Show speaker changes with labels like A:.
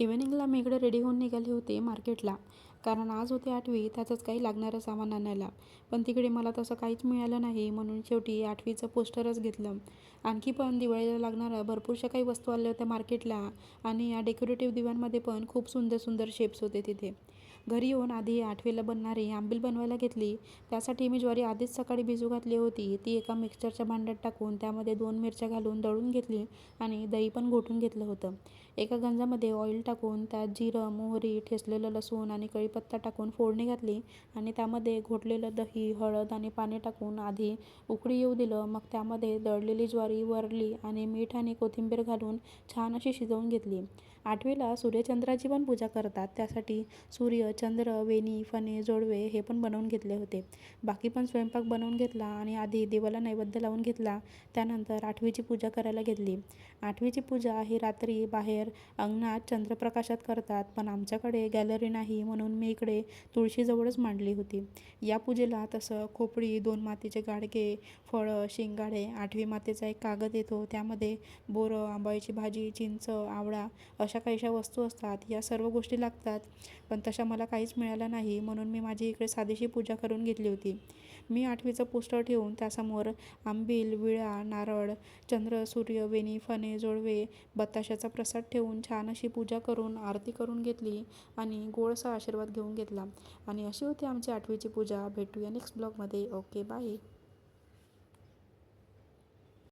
A: इव्हिनिंगला मी इकडे रेडी होऊन निघाले होते मार्केटला. कारण आज होती 8वी, त्याचंच काही लागणारं सामान आणायला. पण तिकडे मला तसं काहीच मिळालं नाही, म्हणून शेवटी 8वीचं पोस्टरच घेतलं. आणखी पण दिवाळीला लागणाऱ्या भरपूरशा काही वस्तू आल्या होत्या मार्केटला आणि या डेकोरेटिव्ह दिव्यांमध्ये पण खूप सुंदर सुंदर शेप्स होते तिथे. घरी येऊन आधी 8वीला बनणारी आंबील बनवायला घेतली. त्यासाठी मी ज्वारी आधीच सकाळी भिजू घातली होती. ती एका मिक्सरच्या भांड्यात टाकून त्यामध्ये 2 मिरच्या घालून दळून घेतली आणि दही पण घोटून घेतलं होतं. एका गंजामध्ये ऑइल टाकून त्यात जिरं, मोहरी, ठेचलेलं लसूण आणि कढीपत्ता टाकून फोडणी घातली आणि त्यामध्ये घोटलेलं दही, हळद आणि पाणी टाकून आधी उकळी येऊ दिलं. मग त्यामध्ये दळलेली ज्वारी, वरली आणि मीठ आणि कोथिंबीर घालून छान अशी शिजवून घेतली. 8वीला सूर्यचंद्राची पण पूजा करतात, त्यासाठी सूर्य, चंद्र, वेणी, फणे, जोडवे हे पण बनवून घेतले होते. बाकी पण स्वयंपाक बनवून घेतला आणि आधी देवाला नैवेद्य लावून घेतला. त्यानंतर 8वीची पूजा करायला घेतली. 8वीची पूजा ही रात्री बाहेर अंगणात चंद्रप्रकाशात करतात, पण आमच्याकडे गॅलरी नाही, म्हणून मी इकडे तुळशीजवळच मांडली होती. या पूजेला तसं खोपडी, 2 मातीचे गाडगे, फळं, शिंगाडे, 8वी मातेचा एक कागद येतो, त्यामध्ये बोरं, आंबाईची भाजी, चिंच, आवळा अशा काहीशा वस्तू असतात. या सर्व गोष्टी लागतात, पण तशा मला काहीच मिळालं नाही, म्हणून मी माझी इकडे साधीशी पूजा करून घेतली होती. मी 8वीचं पोस्टर ठेवून त्यासमोर आंबील, विळा, नारळ, चंद्र, सूर्य, वेणी, फणे, जोडवे, बताशाचा प्रसाद ठेवून छान अशी पूजा करून आरती करून घेतली आणि गोडसा आशीर्वाद घेऊन घेतला. आणि अशी होती आमची 8वीची पूजा. भेटूया नेक्स्ट ब्लॉगमध्ये. Okay, bye.